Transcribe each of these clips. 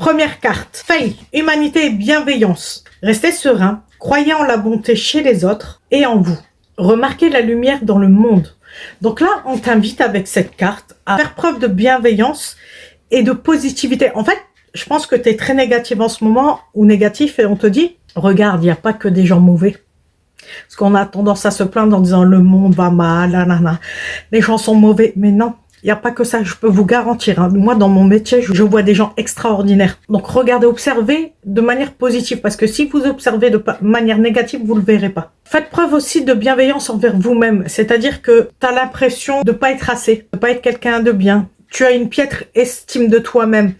Première carte, faith, humanité et bienveillance. Restez serein, croyez en la bonté chez les autres et en vous. Remarquez la lumière dans le monde. Donc là, on t'invite avec cette carte à faire preuve de bienveillance et de positivité. En fait, je pense que tu es très négatif en ce moment ou négatif et on te dit, regarde, il n'y a pas que des gens mauvais. Parce qu'on a tendance à se plaindre en disant le monde va mal, nanana. Les gens sont mauvais. Mais non, il n'y a pas que ça, je peux vous garantir. Hein. Moi, dans mon métier, je vois des gens extraordinaires. Donc, regardez, observez de manière positive. Parce que si vous observez de manière négative, vous ne le verrez pas. Faites preuve aussi de bienveillance envers vous-même. C'est-à-dire que tu as l'impression de ne pas être assez, de ne pas être quelqu'un de bien. Tu as une piètre estime de toi-même.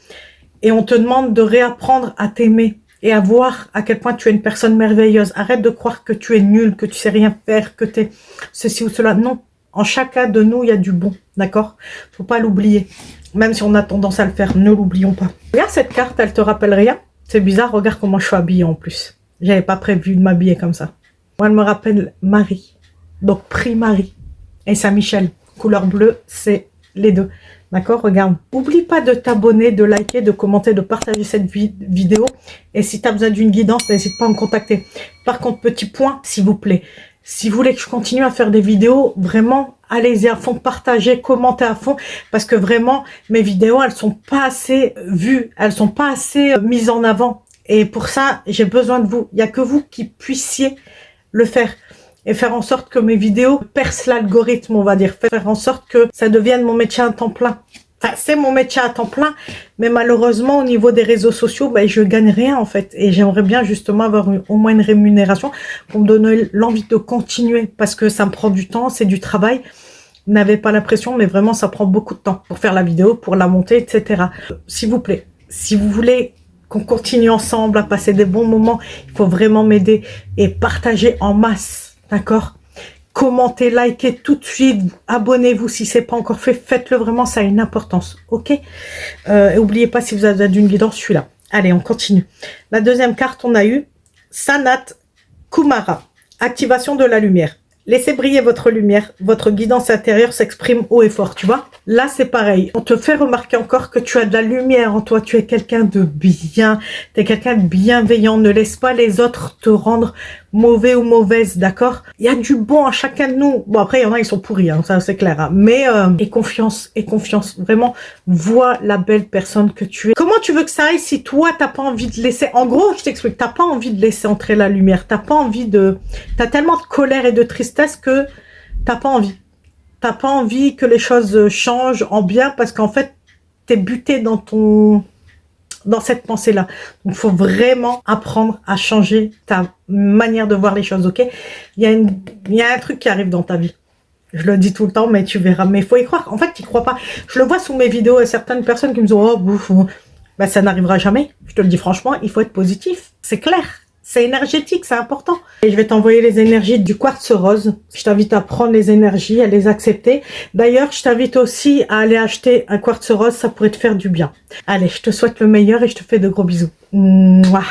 Et on te demande de réapprendre à t'aimer. Et à voir à quel point tu es une personne merveilleuse. Arrête de croire que tu es nul, que tu sais rien faire, que tu es ceci ou cela. Non. En chacun de nous, il y a du bon, d'accord? Faut pas l'oublier. Même si on a tendance à le faire, ne l'oublions pas. Regarde cette carte, elle te rappelle rien? C'est bizarre, regarde comment je suis habillée en plus. J'avais pas prévu de m'habiller comme ça. Moi, elle me rappelle Marie. Donc, prix Marie. Et Saint-Michel. Couleur bleue, c'est les deux. D'accord? Regarde. Oublie pas de t'abonner, de liker, de commenter, de partager cette vidéo. Et si tu as besoin d'une guidance, n'hésite pas à me contacter. Par contre, petit point, s'il vous plaît. Si vous voulez que je continue à faire des vidéos, vraiment, allez-y à fond, partagez, commentez à fond, parce que vraiment, mes vidéos, elles sont pas assez vues, elles sont pas assez mises en avant. Et pour ça, j'ai besoin de vous. Il n'y a que vous qui puissiez le faire. Et faire en sorte que mes vidéos percent l'algorithme, on va dire. Faire en sorte que ça devienne mon métier à temps plein. Enfin, c'est mon métier à temps plein, mais malheureusement, au niveau des réseaux sociaux, ben, je gagne rien, en fait. Et j'aimerais bien, justement, avoir au moins une rémunération pour me donner l'envie de continuer, parce que ça me prend du temps, c'est du travail. Vous n'avez pas l'impression, mais vraiment, ça prend beaucoup de temps pour faire la vidéo, pour la monter, etc. S'il vous plaît, si vous voulez qu'on continue ensemble à passer des bons moments, il faut vraiment m'aider et partager en masse, d'accord ? Commentez, likez tout de suite, abonnez-vous si c'est pas encore fait, faites-le vraiment, ça a une importance, ok? Et n'oubliez pas, si vous avez d'une guidance, je suis là. Allez, on continue. La deuxième carte, on a eu Sanat Kumara, activation de la lumière. Laissez briller votre lumière, votre guidance intérieure s'exprime haut et fort, tu vois? Là, c'est pareil. On te fait remarquer encore que tu as de la lumière en toi, tu es quelqu'un de bien, tu es quelqu'un de bienveillant. Ne laisse pas les autres te rendre mauvais ou mauvaise, d'accord? Il y a du bon à chacun de nous. Bon, après, il y en a, ils sont pourris, hein, ça c'est clair. Hein. Mais, et confiance. Vraiment, vois la belle personne que tu es. Comment tu veux que ça aille si toi, t'as pas envie de laisser... En gros, je t'explique, t'as pas envie de laisser entrer la lumière. T'as pas envie de... T'as tellement de colère et de tristesse que t'as pas envie. T'as pas envie que les choses changent en bien parce qu'en fait, t'es buté dans cette pensée-là. Donc, il faut vraiment apprendre à changer ta manière de voir les choses, ok? Il y a un truc qui arrive dans ta vie. Je le dis tout le temps, mais tu verras. Mais il faut y croire. En fait, tu n'y crois pas. Je le vois sous mes vidéos et certaines personnes qui me disent « Oh, bouf, ben, ça n'arrivera jamais. » Je te le dis franchement, il faut être positif. C'est clair. C'est énergétique, c'est important. Et je vais t'envoyer les énergies du quartz rose. Je t'invite à prendre les énergies, à les accepter. D'ailleurs, je t'invite aussi à aller acheter un quartz rose, ça pourrait te faire du bien. Allez, je te souhaite le meilleur et je te fais de gros bisous. Mouah.